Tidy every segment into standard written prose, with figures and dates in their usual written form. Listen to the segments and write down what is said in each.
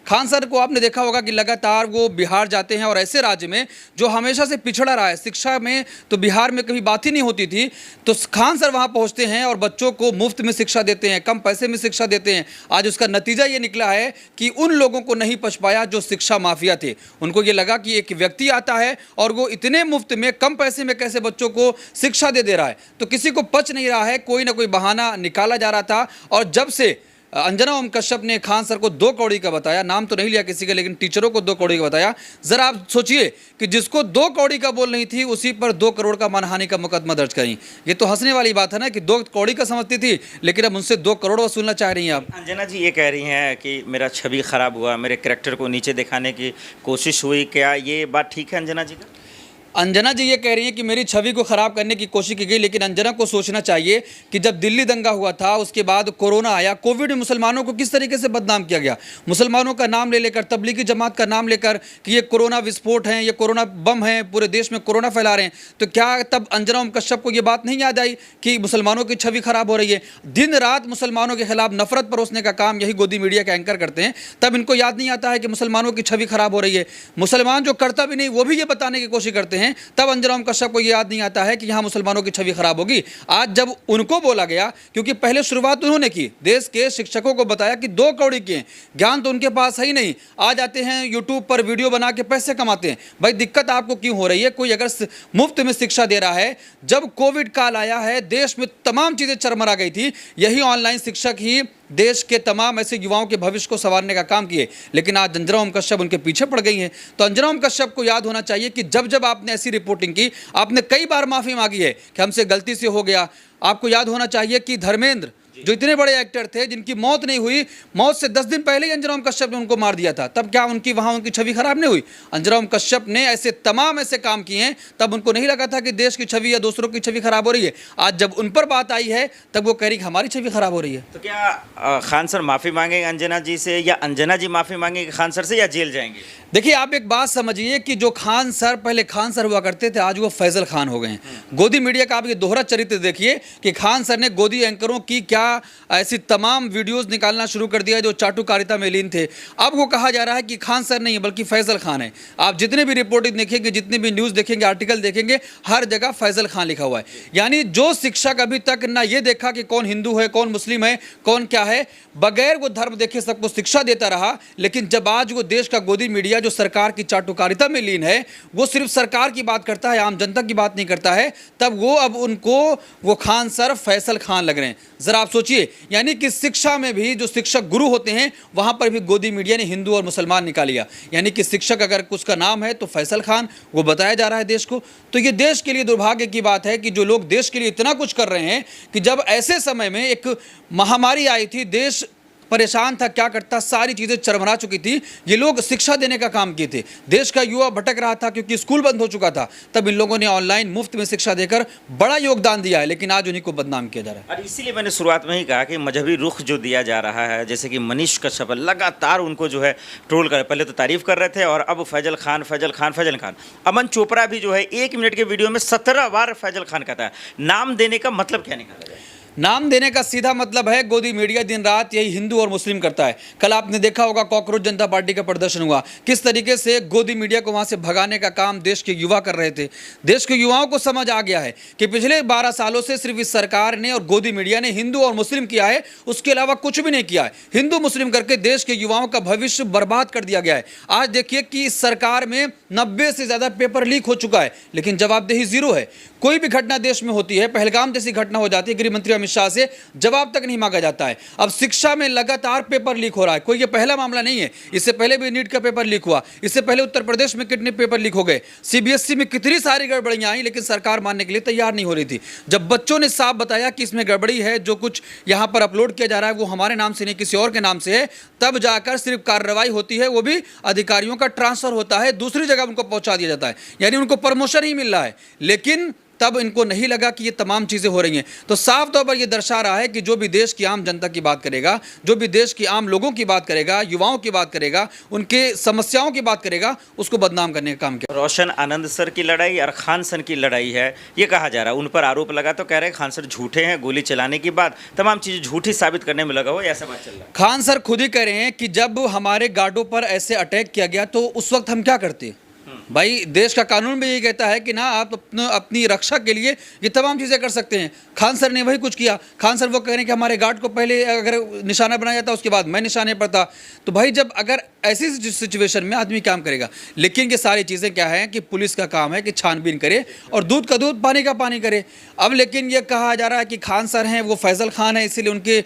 Khan sir को आपने देखा होगा कि लगातार वो बिहार जाते हैं और ऐसे राज्य में जो हमेशा से पिछड़ा रहा है शिक्षा में, तो बिहार में कभी बात ही नहीं होती थी, तो खान सर वहाँ पहुँचते हैं और बच्चों को मुफ्त में शिक्षा देते हैं, कम पैसे में शिक्षा देते हैं। आज उसका नतीजा ये निकला है कि उन लोगों को नहीं पच पाया जो शिक्षा माफिया थे। उनको ये लगा कि एक व्यक्ति आता है और वो इतने मुफ्त में कम पैसे में कैसे बच्चों को शिक्षा दे रहा है, तो किसी को पच नहीं रहा है, कोई ना कोई बहाना निकाला जा रहा था। और जब से अंजना ओम कश्यप ने खान सर को 2 कौड़ी का बताया, नाम तो नहीं लिया किसी का, लेकिन टीचरों को 2 कौड़ी का बताया, जरा आप सोचिए कि जिसको 2 कौड़ी का बोल नहीं थी उसी पर 2 करोड़ का मानहानि का मुकदमा दर्ज करी। ये तो हंसने वाली बात है ना कि 2 कौड़ी का समझती थी, लेकिन अब उनसे 2 करोड़ वसूलना चाह रही हैं आप। अंजना जी ये कह रही हैं कि मेरा छवि खराब हुआ, मेरे कैरेक्टर को नीचे दिखाने की कोशिश हुई, क्या ये बात ठीक है अंजना जी का? अंजना जी ये कह रही हैं कि मेरी छवि को खराब करने की कोशिश की गई, लेकिन अंजना को सोचना चाहिए कि जब दिल्ली दंगा हुआ था, उसके बाद कोरोना आया, कोविड में मुसलमानों को किस तरीके से बदनाम किया गया, मुसलमानों का नाम ले लेकर, तबलीगी जमात का नाम लेकर कि ये कोरोना विस्फोट हैं, ये कोरोना बम हैं, पूरे देश में कोरोना फैला रहे हैं। तो क्या तब अंजना ओम कश्यप को ये बात नहीं याद आई कि मुसलमानों की छवि खराब हो रही है? दिन रात मुसलमानों के खिलाफ नफरत परोसने का काम यही गोदी मीडिया के एंकर करते हैं, तब इनको याद नहीं आता है कि मुसलमानों की छवि खराब हो रही है। मुसलमान जो करता भी नहीं वो भी ये बताने की कोशिश करते हैं, तब अंजना ओम कश्यप को यह याद नहीं आता है कि यहां मुसलमानों की छवि खराब होगी। आज जब उनको बोला गया, क्योंकि पहले शुरुआत उन्होंने की, देश के शिक्षकों को बताया कि 2 कौड़ी के ज्ञान तो उनके पास है ही नहीं, आ जाते हैं यूट्यूब पर वीडियो बना के पैसे कमाते हैं। भाई दिक्कत आपको क्यों हो रही है? कोई अगर मुफ्त में शिक्षा दे रहा है, जब कोविड काल आया है देश में तमाम चीजें चरमरा गई थी, यही ऑनलाइन शिक्षक ही देश के तमाम ऐसे युवाओं के भविष्य को संवारने का काम किए, लेकिन आज अंजना ओम कश्यप उनके पीछे पड़ गई हैं। तो अंजना ओम कश्यप को याद होना चाहिए कि जब जब आपने ऐसी रिपोर्टिंग की, आपने कई बार माफी मांगी है कि हमसे गलती से हो गया। आपको याद होना चाहिए कि धर्मेंद्र जो इतने बड़े एक्टर थे, जिनकी मौत नहीं हुई, मौत से 10 दिन पहले ही अंजना ओम कश्यप ने उनको मार दिया था, तब क्या उनकी वहां उनकी छवि खराब नहीं हुई? अंजना ओम कश्यप ने ऐसे तमाम ऐसे काम किए हैं, तब उनको नहीं लगा था कि देश की छवि या दूसरों की छवि खराब हो रही है। आज जब उन पर बात आई है तब वो कह रही कि हमारी छवि खराब हो रही है। तो क्या खान सर माफ़ी मांगेंगे अंजना जी से, या अंजना जी माफ़ी मांगेंगे खान सर से, या जेल जाएंगे? देखिए आप एक बात समझिए कि जो खान सर पहले खान सर हुआ करते थे, आज वो फैजल खान हो गए हैं। गोदी मीडिया का आप ये दोहरा चरित्र देखिए कि खान सर ने गोदी एंकरों की क्या ऐसी तमाम वीडियोस निकालना शुरू कर दिया जो चाटुकारिता में लीन थे। अब वो कहा जा रहा है कि खान सर नहीं है बल्कि फैजल खान है। आप जितने भी रिपोर्टिंग देखेंगे, जितने भी न्यूज़ देखेंगे, आर्टिकल देखेंगे, हर जगह फैजल खान लिखा हुआ है। यानी जो शिक्षक अभी तक ना ये देखा कि कौन हिंदू है, कौन मुस्लिम है, कौन क्या है, बगैर वो धर्म देखे सबको शिक्षा देता रहा, लेकिन जब आज वो देश का गोदी मीडिया जो सरकार की चाटुकारिता में लीन है, वो सिर्फ सरकार की बात करता है, आम जनता की बात नहीं करता है, तब वो अब उनको वो खान सर फैसल खान लग रहे हैं। जरा आप सोचिए, यानी कि शिक्षा में भी जो शिक्षक गुरु होते हैं, वहां पर भी गोदी मीडिया ने हिंदू और मुसलमान निकाल लिया। यानी कि शिक्षक अगर उसका नाम है तो फैसल खान, वो बताया जा रहा है देश को। तो ये देश के लिए दुर्भाग्य की बात है कि जो लोग देश के लिए इतना कुछ कर रहे हैं, कि जब ऐसे समय में एक महामारी आई थी, देश परेशान था, क्या करता, सारी चीज़ें चरमरा चुकी थी, ये लोग शिक्षा देने का काम किए थे। देश का युवा भटक रहा था क्योंकि स्कूल बंद हो चुका था, तब इन लोगों ने ऑनलाइन मुफ्त में शिक्षा देकर बड़ा योगदान दिया है, लेकिन आज उन्हीं को बदनाम किया जा रहा है। और इसीलिए मैंने शुरुआत में ही कहा कि मजहबी रुख जो दिया जा रहा है, जैसे कि मनीष कश्यप लगातार उनको जो है ट्रोल कर, पहले तो तारीफ कर रहे थे और अब फैजल खान फैजल खान फैजल खान। अमन चोपड़ा भी जो है 1 मिनट के वीडियो में 17 बार फैजल खान कहता है। नाम देने का मतलब क्या निकाला जाए? नाम देने का सीधा मतलब है गोदी मीडिया दिन रात यही हिंदू और मुस्लिम करता है। कल आपने देखा होगा कॉकरोच जनता पार्टी का प्रदर्शन हुआ, किस तरीके से गोदी मीडिया को वहां से भगाने का काम देश के युवा कर रहे थे। देश के युवाओं को समझ आ गया है कि पिछले 12 सालों से सिर्फ इस सरकार ने और गोदी मीडिया ने हिंदू और मुस्लिम किया है, उसके अलावा कुछ भी नहीं किया है। हिंदू मुस्लिम करके देश के युवाओं का भविष्य बर्बाद कर दिया गया है। आज देखिए कि इस सरकार में 90 से ज़्यादा पेपर लीक हो चुका है, लेकिन जवाबदेही जीरो है। कोई भी घटना देश में होती है, पहलगाम जैसी घटना हो जाती है, गृह मंत्री अमित शाह से जवाब तक नहीं मांगा जाता है। अब शिक्षा में लगातार पेपर लीक हो रहा है, कोई ये पहला मामला नहीं है। इससे पहले भी नीट का पेपर लीक हुआ, इससे पहले उत्तर प्रदेश में कितने पेपर लीक हो गए, सीबीएसई में कितनी सारी गड़बड़ियां आई, लेकिन सरकार मानने के लिए तैयार नहीं हो रही थी। जब बच्चों ने साफ बताया कि इसमें गड़बड़ी है, जो कुछ यहाँ पर अपलोड किया जा रहा है वो हमारे नाम से नहीं किसी और के नाम से है, तब जाकर सिर्फ कार्रवाई होती है, वो भी अधिकारियों का ट्रांसफर होता है, दूसरी जगह उनको पहुंचा दिया जाता है, यानी उनको प्रमोशन ही मिल रहा है। लेकिन तब इनको नहीं लगा कि ये तमाम चीज़ें हो रही हैं। तो साफ तौर पर ये दर्शा रहा है कि जो भी देश की आम जनता की बात करेगा, जो भी देश की आम लोगों की बात करेगा, युवाओं की बात करेगा, उनके समस्याओं की बात करेगा, उसको बदनाम करने का काम किया। रोशन आनंद सर की लड़ाई और खान सर की लड़ाई है, ये कहा जा रहा है। उन पर आरोप लगा तो कह रहे हैं खान सर झूठे हैं, गोली चलाने की बात, तमाम चीज़ें झूठी साबित करने में लगा हो, ऐसा बात चल रहा है। खान सर खुद ही कह रहे हैं कि जब हमारे गार्डों पर ऐसे अटैक किया गया तो उस वक्त हम क्या करते। भाई देश का कानून भी यही कहता है कि ना आप अपनी रक्षा के लिए ये तमाम चीज़ें कर सकते हैं। खान सर ने वही कुछ किया। खान सर वो कह रहे हैं कि हमारे गार्ड को पहले अगर निशाना बनाया जाता उसके बाद मैं निशाने पर था। तो भाई जब अगर ऐसी सिचुएशन में आदमी काम करेगा, लेकिन ये सारी चीज़ें क्या है कि पुलिस का काम है कि छानबीन करे और दूध का दूध पानी का पानी करे। अब लेकिन ये कहा जा रहा है कि खान सर हैं वो फैज़ल खान है, इसीलिए उनके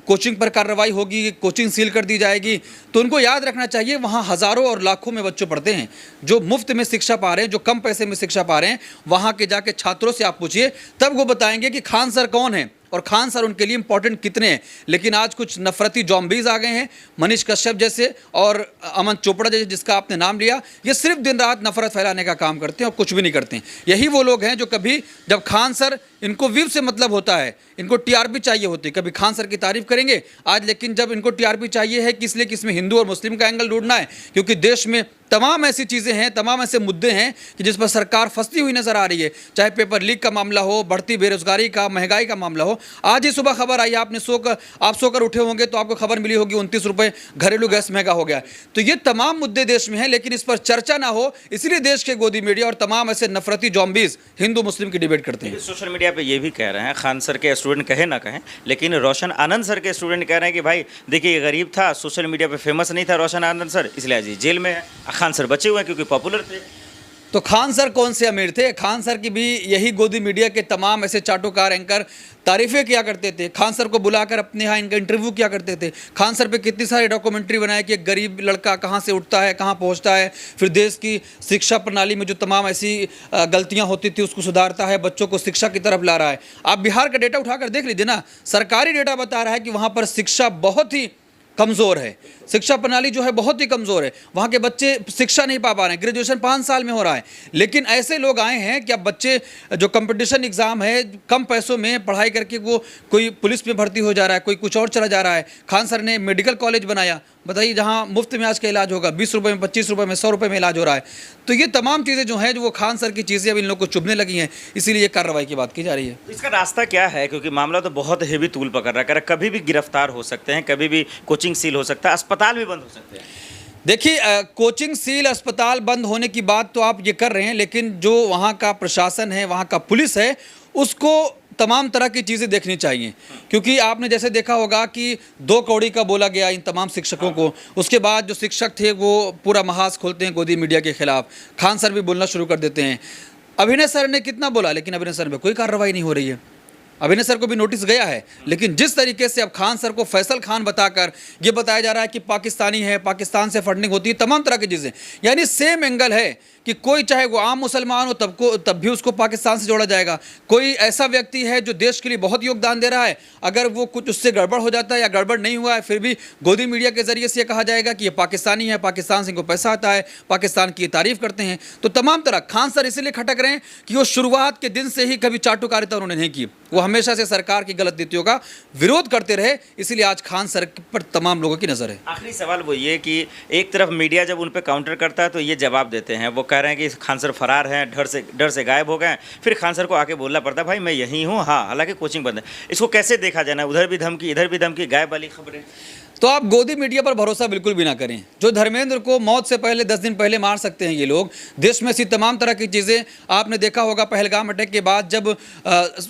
कोचिंग पर कार्रवाई होगी, कोचिंग सील कर दी जाएगी। तो उनको याद रखना चाहिए वहाँ हज़ारों और लाखों में बच्चे पढ़ते हैं जो मुफ्त में शिक्षा पा रहे हैं, जो कम पैसे में शिक्षा पा रहे हैं। वहाँ के जाके छात्रों से आप पूछिए, तब वो बताएंगे कि खान सर कौन है और खान सर उनके लिए इंपॉर्टेंट कितने हैं। लेकिन आज कुछ नफरती जॉम्बीज आ गए हैं, मनीष कश्यप जैसे और अमन चोपड़ा जैसे जिसका आपने नाम लिया, ये सिर्फ दिन रात नफरत फैलाने का काम करते हैं और कुछ भी नहीं करते हैं। यही वो लोग हैं जो कभी जब खान सर, इनको व्यूज से मतलब होता है, इनको टीआरपी चाहिए होती है, कभी खान सर की तारीफ करेंगे आज, लेकिन जब इनको टीआरपी चाहिए है कि इसलिए कि इसमें हिंदू और मुस्लिम का एंगल ढूंढना है, क्योंकि देश में तमाम ऐसी चीज़ें हैं, तमाम ऐसे मुद्दे हैं कि जिस पर सरकार फंसती हुई नजर आ रही है। चाहे पेपर लीक का मामला हो, बढ़ती बेरोजगारी का, महंगाई का मामला हो। आज ही सुबह खबर आई, आप सोकर उठे होंगे तो आपको खबर मिली होगी 29 रुपये घरेलू गैस महंगा हो गया है। तो ये तमाम मुद्दे देश में हैं, लेकिन इस पर चर्चा ना हो, इसलिए देश के गोदी मीडिया और तमाम ऐसे नफरती जॉम्बीज हिंदू मुस्लिम की डिबेट करते हैं। सोशल मीडिया पे ये भी कह रहे हैं, खान सर के स्टूडेंट कहे ना कहें, लेकिन रोशन आनंद सर के स्टूडेंट कह रहे हैं कि भाई देखिए ये गरीब था, सोशल मीडिया पे फेमस नहीं था रोशन आनंद सर, इसलिए आज ये जेल में है। खान सर बचे हुए हैं क्योंकि पॉपुलर थे। तो खान सर कौन से अमीर थे? खान सर की भी यही गोदी मीडिया के तमाम ऐसे चाटुकार एंकर तारीफ़ें किया करते थे। खान सर को बुलाकर अपने यहाँ इनका इंटरव्यू किया करते थे। खान सर पे कितनी सारी डॉक्यूमेंट्री बनाई कि एक गरीब लड़का कहाँ से उठता है, कहाँ पहुँचता है, फिर देश की शिक्षा प्रणाली में जो तमाम ऐसी गलतियाँ होती थी उसको सुधारता है, बच्चों को शिक्षा की तरफ ला रहा है। आप बिहार का डेटा उठाकर देख लीजिए ना, सरकारी डेटा बता रहा है कि वहाँ पर शिक्षा बहुत ही कमज़ोर है, शिक्षा प्रणाली जो है बहुत ही कमज़ोर है। वहाँ के बच्चे शिक्षा नहीं पा रहे हैं, ग्रेजुएशन 5 साल में हो रहा है। लेकिन ऐसे लोग आए हैं कि अब बच्चे जो कंपटीशन एग्ज़ाम है, कम पैसों में पढ़ाई करके वो कोई पुलिस में भर्ती हो जा रहा है, कोई कुछ और चला जा रहा है। खान सर ने मेडिकल कॉलेज बनाया, बताइए, जहाँ मुफ्त में आज का इलाज होगा, 20 रुपये में, 25 रुपये में, 100 रुपये में इलाज हो रहा है। तो ये तमाम चीज़ें जो हैं, जो वो खान सर की चीज़ें अब इन लोग को चुभने लगी हैं, इसीलिए ये कार्रवाई की बात की जा रही है। इसका रास्ता क्या है, क्योंकि मामला तो बहुत हेवी तूल पकड़ रहा है, कभी भी गिरफ्तार हो सकते हैं, कभी भी कोचिंग सील हो सकता है, अस्पताल भी बंद हो सकते हैं। देखिए, कोचिंग सील, अस्पताल बंद होने की बात तो आप ये कर रहे हैं, लेकिन जो वहाँ का प्रशासन है, वहाँ का पुलिस है, उसको तमाम तरह की चीज़ें देखनी चाहिए। क्योंकि आपने जैसे देखा होगा कि 2 कौड़ी का बोला गया इन तमाम शिक्षकों को, उसके बाद जो शिक्षक थे वो पूरा महाज खोलते हैं गोदी मीडिया के खिलाफ। खान सर भी बोलना शुरू कर देते हैं। अभिनय सर ने कितना बोला, लेकिन अभिनय सर में कोई कार्रवाई नहीं हो रही है। अभिनय सर को भी नोटिस गया है, लेकिन जिस तरीके से अब खान सर को फैसल खान बताकर ये बताया जा रहा है कि पाकिस्तानी है, पाकिस्तान से फंडिंग होती है, तमाम तरह की चीज़ें, यानी सेम एंगल है कि कोई चाहे वो आम मुसलमान हो तब भी उसको पाकिस्तान से जोड़ा जाएगा। कोई ऐसा व्यक्ति है जो देश के लिए बहुत योगदान दे रहा है, अगर वो कुछ उससे गड़बड़ हो जाता है या गड़बड़ नहीं हुआ है, फिर भी गोदी मीडिया के जरिए से ये कहा जाएगा कि ये पाकिस्तानी है, पाकिस्तान से इनको पैसा आता है, पाकिस्तान की तारीफ करते हैं। तो तमाम तरह खान सर इसीलिए खटक रहे हैं कि वो शुरुआत के दिन से ही कभी चाटुकारिता उन्होंने नहीं की, वो हमेशा से सरकार की गलत नीतियों का विरोध करते रहे, इसलिए आज खान सर पर तमाम लोगों की नज़र है। आखिरी सवाल वो ये कि एक तरफ मीडिया जब उन पर काउंटर करता है तो ये जवाब देते हैं, वो कह रहे हैं कि खान सर फरार हैं, डर से गायब हो गए। फिर खान सर को आके बोलना पड़ता है भाई मैं यहीं हूँ, हाँ, हालांकि कोचिंग बंद है। इसको कैसे देखा जाना, उधर भी धमकी, इधर भी धमकी, गायब वाली खबरें। तो आप गोदी मीडिया पर भरोसा बिल्कुल भी ना करें। जो धर्मेंद्र को मौत से पहले 10 दिन पहले मार सकते हैं ये लोग, देश में ऐसी तमाम तरह की चीज़ें आपने देखा होगा। पहलगाम अटैक के बाद जब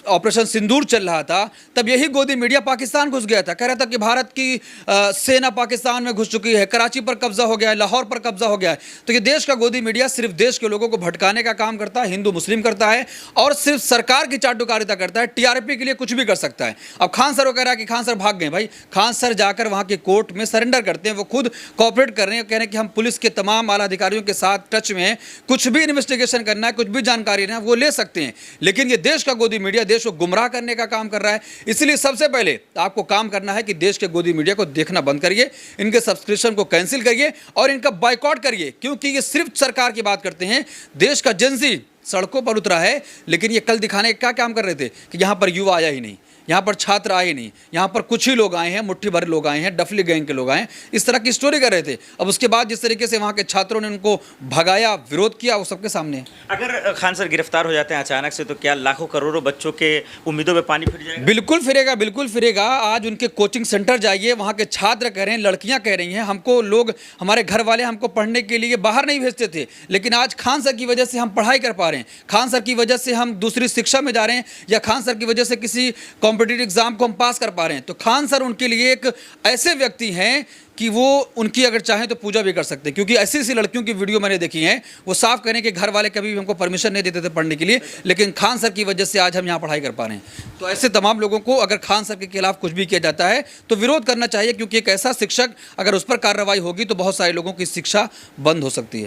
ऑपरेशन सिंदूर चल रहा था, तब यही गोदी मीडिया पाकिस्तान घुस गया था, कह रहा था कि भारत की सेना पाकिस्तान में घुस चुकी है, कराची पर कब्जा हो गया है, लाहौर पर कब्जा हो गया है। तो ये देश का गोदी मीडिया सिर्फ देश के लोगों को भटकाने का काम करता है, हिंदू मुस्लिम करता है और सिर्फ सरकार की चाटुकारिता करता है, टीआरपी के लिए कुछ भी कर सकता है। अब खान सर वो कह रहा है कि खान सर भाग गए। भाई खान सर जाकर वहाँ के कोर्ट में सरेंडर करते हैं, वो खुद कोऑपरेट कर रहे हैं, कह रहे हैं कि हम पुलिस के तमाम आला अधिकारियों के साथ टच में हैं, कुछ भी इन्वेस्टिगेशन करना है, कुछ भी जानकारी लेना है वो ले सकते हैं। लेकिन ये देश का गोदी मीडिया देश को गुमराह करने का काम कर रहा है। इसलिए सबसे पहले आपको काम करना है कि देश के गोदी मीडिया को देखना बंद करिए, इनके सब्सक्रिप्शन को कैंसिल करिए और इनका बायकॉट करिए, क्योंकि ये सिर्फ सरकार की बात करते हैं। देश का जेंजी सड़कों पर उतरा है, लेकिन ये कल दिखाने का क्या काम कर रहे थे कि यहाँ पर युवा आया ही नहीं, यहाँ पर छात्र आए नहीं, यहाँ पर कुछ ही लोग आए हैं, मुट्ठी भर लोग आए हैं, डफली गैंग के लोग आए हैं, इस तरह की स्टोरी कर रहे थे। अब उसके बाद जिस तरीके से वहाँ के छात्रों ने उनको भगाया, विरोध किया, वो सबके सामने है। अगर खान सर गिरफ्तार हो जाते हैं अचानक से तो क्या लाखों करोड़ों बच्चों के उम्मीदों में पानी फिर जाएगा? बिल्कुल फिरेगा, बिल्कुल फिरेगा। आज उनके कोचिंग सेंटर जाइए, वहाँ के छात्र कह रहे हैं, लड़कियाँ कह रही हैं, हमको लोग, हमारे घर वाले हमको पढ़ने के लिए बाहर नहीं भेजते थे, लेकिन आज खान सर की वजह से हम पढ़ाई कर पा रहे हैं, खान सर की वजह से हम दूसरी शिक्षा में जा रहे हैं, या खान सर की वजह से किसी कॉम्पिटिटिव एग्जाम को हम पास कर पा रहे हैं। तो खान सर उनके लिए एक ऐसे व्यक्ति हैं कि वो उनकी अगर चाहें तो पूजा भी कर सकते हैं, क्योंकि ऐसी ऐसी लड़कियों की वीडियो मैंने देखी हैं, वो साफ करें कि घर वाले कभी भी हमको परमिशन नहीं देते थे पढ़ने के लिए, लेकिन खान सर की वजह से आज हम यहाँ पढ़ाई कर पा रहे हैं। तो ऐसे तमाम लोगों को अगर खान सर के खिलाफ कुछ भी किया जाता है तो विरोध करना चाहिए, क्योंकि एक ऐसा शिक्षक, अगर उस पर कार्रवाई होगी तो बहुत सारे लोगों की शिक्षा बंद हो सकती है।